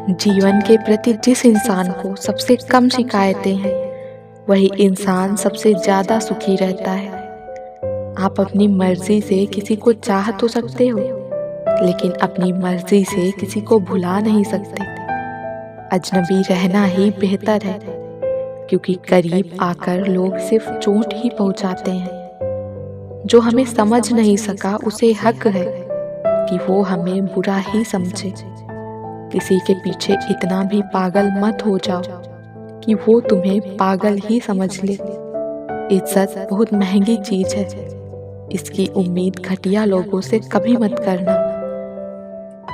जीवन के प्रति जिस इंसान को सबसे कम शिकायतें हैं, वही इंसान सबसे ज्यादा सुखी रहता है। आप अपनी मर्जी से किसी को चाह तो सकते हो, लेकिन अपनी मर्जी से किसी को भुला नहीं सकते। अजनबी रहना ही बेहतर है, क्योंकि करीब आकर लोग सिर्फ चोट ही पहुंचाते हैं। जो हमें समझ नहीं सका उसे हक है कि वो हमें बुरा ही समझे। किसी के पीछे इतना भी पागल मत हो जाओ कि वो तुम्हें पागल ही समझ ले। इज्जत बहुत महंगी चीज है, इसकी उम्मीद घटिया लोगों से कभी मत करना।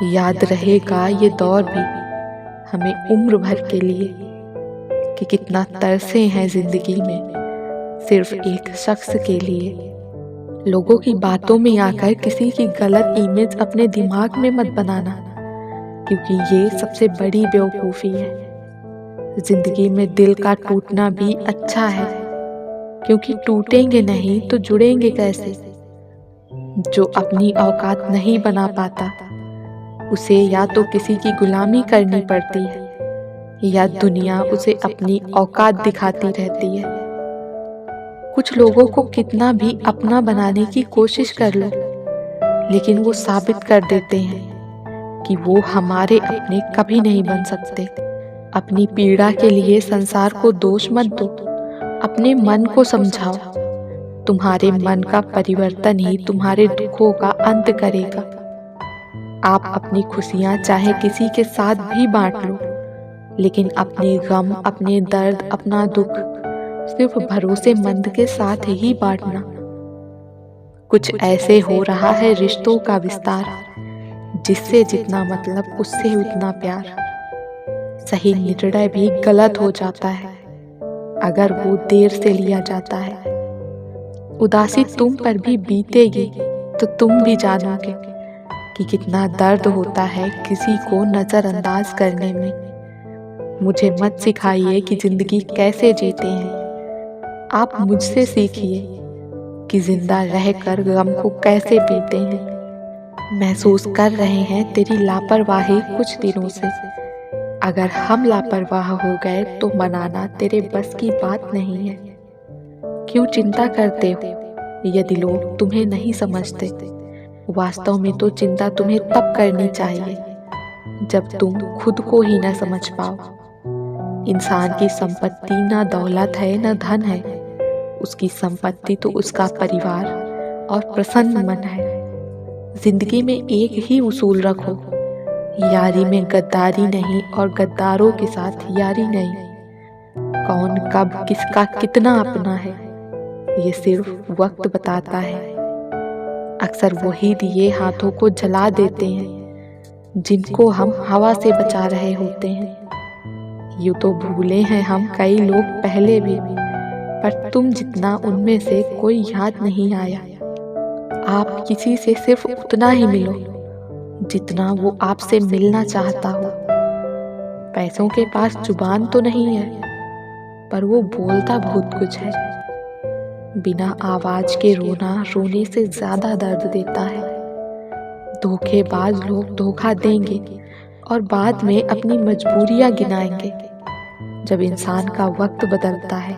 याद रहेगा ये दौर भी हमें उम्र भर के लिए कि कितना तरसे हैं जिंदगी में सिर्फ एक शख्स के लिए। लोगों की बातों में आकर किसी की गलत इमेज अपने दिमाग में मत बनाना, क्योंकि ये सबसे बड़ी बेवकूफ़ी है। जिंदगी में दिल का टूटना भी अच्छा है, क्योंकि टूटेंगे नहीं तो जुड़ेंगे कैसे। जो अपनी औकात नहीं बना पाता, उसे या तो किसी की गुलामी करनी पड़ती है, या दुनिया उसे अपनी औकात दिखाती रहती है। कुछ लोगों को कितना भी अपना बनाने की कोशिश कर लो, लेकिन वो साबित कर देते हैं कि वो हमारे अपने कभी नहीं बन सकते। अपनी पीड़ा के लिए संसार को दोष मत दो, अपने मन को समझाओ। तुम्हारे मन का परिवर्तन ही तुम्हारे दुखों का अंत करेगा। आप अपनी खुशियां चाहे किसी के साथ भी बांट लो, लेकिन अपने गम, अपने दर्द, अपना दुख सिर्फ भरोसेमंद के साथ ही बांटना। कुछ ऐसे हो रहा है रिश्तों का विस्तार, जिससे जितना मतलब उससे उतना प्यार। सही निर्णय भी गलत हो जाता है अगर वो देर से लिया जाता है। उदासी तुम पर भी बीतेगी तो तुम भी जानोगे कि कितना दर्द होता है किसी को नजरअंदाज करने में। मुझे मत सिखाइए कि जिंदगी कैसे जीते हैं, आप मुझसे सीखिए कि जिंदा रहकर गम को कैसे पीते हैं। महसूस कर रहे हैं तेरी लापरवाही कुछ दिनों से। अगर हम लापरवाह हो गए तो मनाना तेरे बस की बात नहीं है। क्यों चिंता करते हो यदि लोग तुम्हें नहीं समझते? वास्तव में तो चिंता तुम्हें तब करनी चाहिए जब तुम खुद को ही न समझ पाओ। इंसान की संपत्ति न दौलत है न धन है, उसकी संपत्ति तो उसका परिवार और प्रसन्न मन है। जिंदगी में एक ही उसूल रखो, यारी में गद्दारी नहीं और गद्दारों के साथ यारी नहीं। कौन कब किसका कितना अपना है, ये सिर्फ वक्त बताता है। अक्सर वही दिए हाथों को जला देते हैं जिनको हम हवा से बचा रहे होते हैं। यूं तो भूले हैं हम कई लोग पहले भी, पर तुम जितना उनमें से कोई याद नहीं आया। आप किसी से सिर्फ उतना ही मिलो जितना वो आपसे मिलना चाहता हो। पैसों के पास जुबान तो नहीं है, पर वो बोलता बहुत कुछ है। बिना आवाज के रोना रोने से ज्यादा दर्द देता है। धोखेबाज लोग धोखा देंगे और बाद में अपनी मजबूरियां गिनाएंगे। जब इंसान का वक्त बदलता है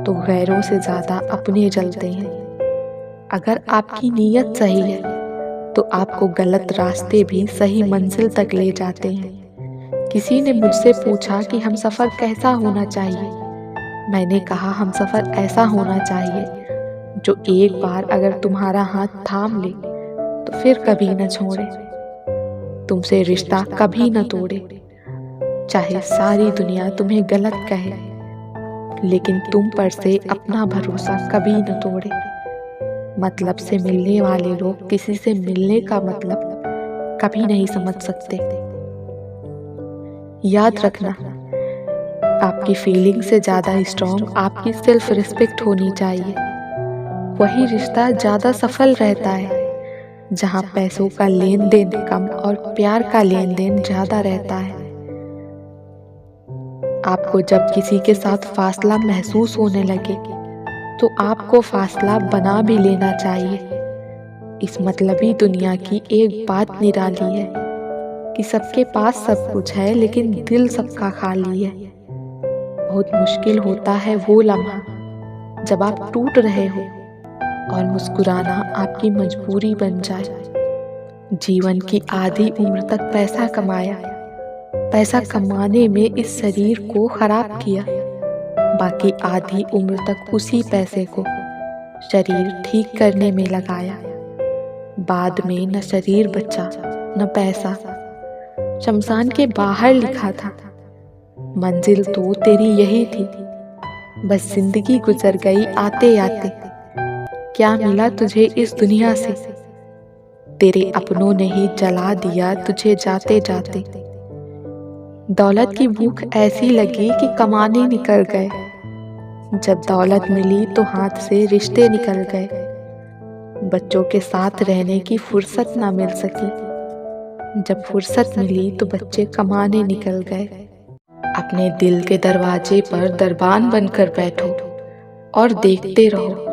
तो गैरों से ज्यादा अपने जलते हैं। अगर आपकी नीयत सही है तो आपको गलत रास्ते भी सही मंजिल तक ले जाते हैं। किसी ने मुझसे पूछा कि हमसफर कैसा होना चाहिए। मैंने कहा हमसफर ऐसा होना चाहिए जो एक बार अगर तुम्हारा हाथ थाम ले तो फिर कभी न छोड़े, तुमसे रिश्ता कभी न तोड़े। चाहे सारी दुनिया तुम्हें गलत कहे, लेकिन तुम पर से अपना भरोसा कभी न तोड़े। मतलब से मिलने वाले लोग किसी से मिलने का मतलब कभी नहीं समझ सकते। याद रखना, आपकी फीलिंग से ज्यादा स्ट्रॉन्ग आपकी सेल्फ रिस्पेक्ट होनी चाहिए। वही रिश्ता ज्यादा सफल रहता है जहां पैसों का लेन देन कम और प्यार का लेन देन ज्यादा रहता है। आपको जब किसी के साथ फासला महसूस होने लगे तो आपको फासला बना भी लेना चाहिए। इस मतलबी दुनिया की एक बात निराली है कि सबके पास सब कुछ है लेकिन दिल सबका खाली है। बहुत मुश्किल होता है वो लम्हा जब आप टूट रहे हो और मुस्कुराना आपकी मजबूरी बन जाए। जीवन की आधी उम्र तक पैसा कमाया, पैसा कमाने में इस शरीर को खराब किया, बाकी आधी उम्र तक उसी पैसे को शरीर ठीक करने में लगाया। बाद में न शरीर बचा न पैसा, शमशान के बाहर लिखा था मंजिल तो तेरी यही थी, बस जिंदगी गुजर गई आते आते। क्या मिला तुझे इस दुनिया से, तेरे अपनों ने ही जला दिया तुझे जाते जाते। दौलत की भूख ऐसी लगी कि कमाने निकल गए, जब दौलत मिली तो हाथ से रिश्ते निकल गए। बच्चों के साथ रहने की फुर्सत ना मिल सकी, जब फुर्सत मिली तो बच्चे कमाने निकल गए। अपने दिल के दरवाजे पर दरबान बनकर बैठो और देखते रहो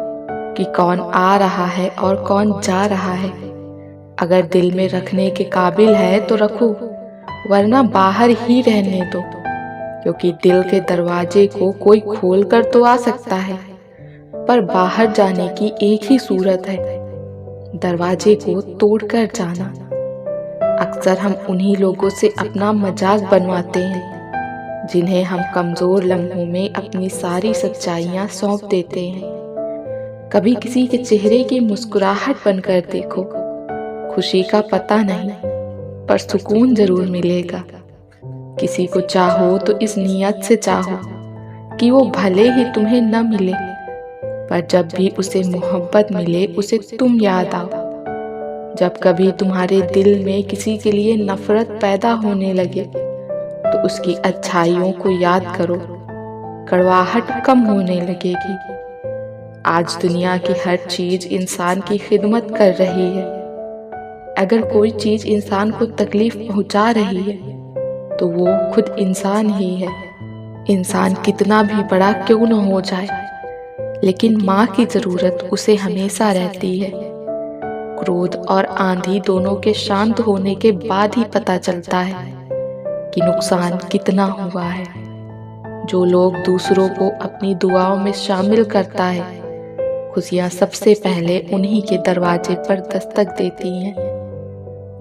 कि कौन आ रहा है और कौन जा रहा है। अगर दिल में रखने के काबिल है तो रखो, वरना बाहर ही रहने दो, क्योंकि दिल के दरवाजे को कोई खोल कर तो आ सकता है, पर बाहर जाने की एक ही सूरत है, दरवाजे को तोड़कर जाना। अक्सर हम उन्हीं लोगों से अपना मजाक बनवाते हैं जिन्हें हम कमजोर लम्हों में अपनी सारी सच्चाइयां सौंप देते हैं। कभी किसी के चेहरे की मुस्कुराहट बनकर देखो, खुशी का पता नहीं पर सुकून जरूर मिलेगा। किसी को चाहो तो इस नियत से चाहो कि वो भले ही तुम्हें न मिले, पर जब भी उसे मोहब्बत मिले उसे तुम याद आओ। जब कभी तुम्हारे दिल में किसी के लिए नफरत पैदा होने लगे तो उसकी अच्छाइयों को याद करो, कड़वाहट कम होने लगेगी। आज दुनिया की हर चीज इंसान की खिदमत कर रही है। अगर कोई चीज इंसान को तकलीफ पहुंचा रही है तो वो खुद इंसान ही है। इंसान कितना भी बड़ा क्यों न हो जाए, लेकिन माँ की जरूरत उसे हमेशा रहती है। क्रोध और आंधी दोनों के शांत होने के बाद ही पता चलता है कि नुकसान कितना हुआ है। जो लोग दूसरों को अपनी दुआओं में शामिल करता है, खुशियां सबसे पहले उन्हीं के दरवाजे पर दस्तक देती हैं।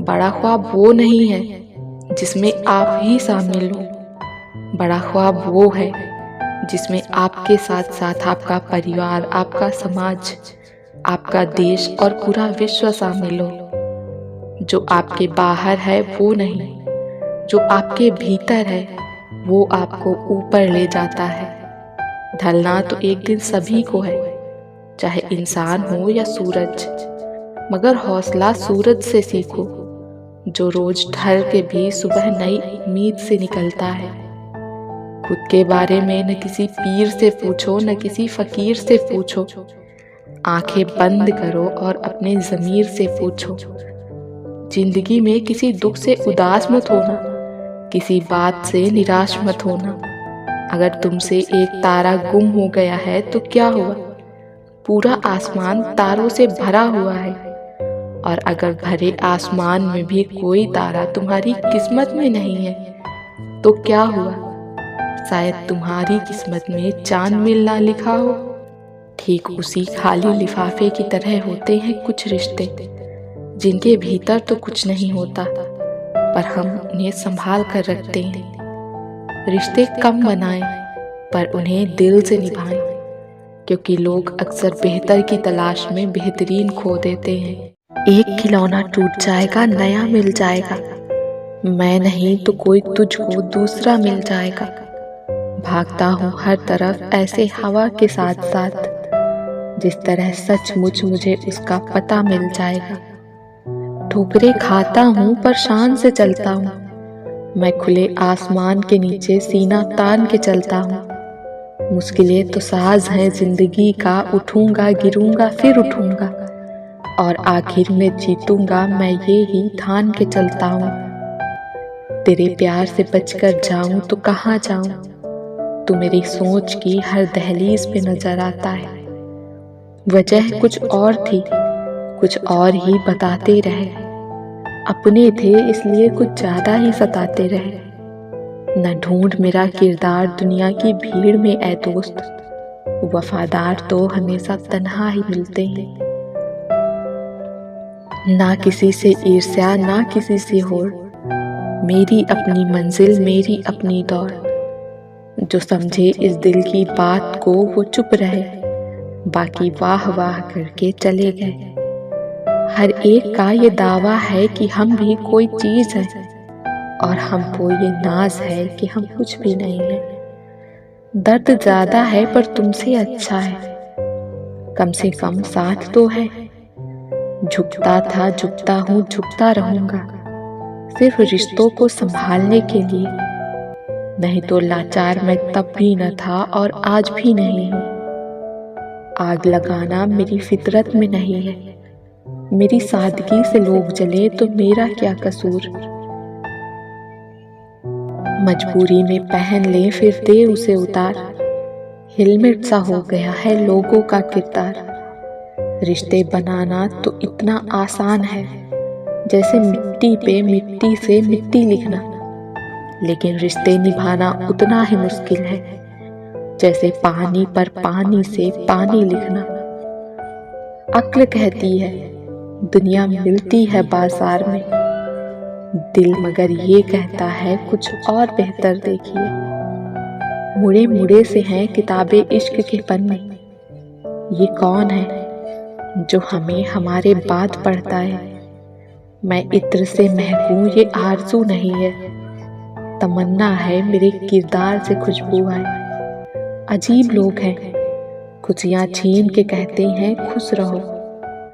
बड़ा ख्वाब वो नहीं है जिसमें आप ही शामिल हो, बड़ा ख्वाब वो है जिसमें आपके साथ साथ आपका परिवार, आपका समाज, आपका देश और पूरा विश्व शामिल हो। जो आपके बाहर है वो नहीं, जो आपके भीतर है वो आपको ऊपर ले जाता है। ढलना तो एक दिन सभी को है, चाहे इंसान हो या सूरज, मगर हौसला सूरज से सीखो जो रोज ढल के भी सुबह नई उम्मीद से निकलता है। खुद के बारे में न किसी पीर से पूछो न किसी फकीर से पूछो, आंखें बंद करो और अपने ज़मीर से पूछो। जिंदगी में किसी दुख से उदास मत होना, किसी बात से निराश मत होना। अगर तुमसे एक तारा गुम हो गया है तो क्या हुआ, पूरा आसमान तारों से भरा हुआ है। और अगर भरे आसमान में भी कोई तारा तुम्हारी किस्मत में नहीं है तो क्या हुआ, शायद तुम्हारी किस्मत में चांद मिलना लिखा हो। ठीक उसी खाली लिफाफे की तरह होते हैं कुछ रिश्ते, जिनके भीतर तो कुछ नहीं होता पर हम उन्हें संभाल कर रखते हैं। रिश्ते कम बनाएं पर उन्हें दिल से निभाएं, क्योंकि लोग अक्सर बेहतर की तलाश में बेहतरीन खो देते हैं। एक खिलौना टूट जाएगा नया मिल जाएगा, मैं नहीं तो कोई तुझको दूसरा मिल जाएगा। भागता हूँ हर तरफ ऐसे हवा के साथ साथ, जिस तरह सचमुच मुझे उसका पता मिल जाएगा। ठोकरे खाता हूँ पर शान से चलता हूँ, मैं खुले आसमान के नीचे सीना तान के चलता हूँ। मुश्किलें तो साज हैं जिंदगी का, उठूंगा गिरूंगा फिर उठूंगा, और आखिर में जीतूंगा मैं ये ही ठान के चलता हूँ। तेरे प्यार से बचकर जाऊं तो कहाँ जाऊं, तू मेरी सोच की हर दहलीज पे नजर आता है। वजह कुछ और थी, कुछ और ही बताते रहे। अपने थे इसलिए कुछ ज्यादा ही सताते रहे। न ढूंढ मेरा किरदार दुनिया की भीड़ में ऐ दोस्त, वफादार तो हमेशा तन्हा ही मिलते हैं। ना किसी से ईर्ष्या ना किसी से होड़, मेरी अपनी मंजिल मेरी अपनी दौड़। जो समझे इस दिल की बात को वो चुप रहे, बाकी वाह वाह करके चले गए। हर एक का ये दावा है कि हम भी कोई चीज है, और हमको ये नाज है कि हम कुछ भी नहीं है। दर्द ज्यादा है पर तुमसे अच्छा है, कम से कम साथ तो है। झुकता था झुकता हूँ झुकता रहूंगा, सिर्फ रिश्तों को संभालने के लिए। नहीं तो लाचार मैं तब भी न था और आज भी नहीं हूँ। आग लगाना मेरी फितरत में नहीं है, मेरी सादगी से लोग जले तो मेरा क्या कसूर। मजबूरी में पहन ले फिर दे उसे उतार, हेलमेट सा हो गया है लोगों का किरदार। रिश्ते बनाना तो इतना आसान है जैसे मिट्टी पे मिट्टी से मिट्टी लिखना, लेकिन रिश्ते निभाना उतना ही मुश्किल है जैसे पानी पर पानी से पानी लिखना। अक्ल कहती है दुनिया मिलती है बाजार में, दिल मगर ये कहता है कुछ और बेहतर देखिए। मुड़े मुड़े से हैं किताबें इश्क के पन्ने, ये कौन है जो हमें हमारे बाद पढ़ता है। मैं इत्र से महकूं ये आरज़ू नहीं है, तमन्ना है मेरे किरदार से खुशबू आए। अजीब लोग हैं, खुशियाँ छीन के कहते हैं खुश रहो,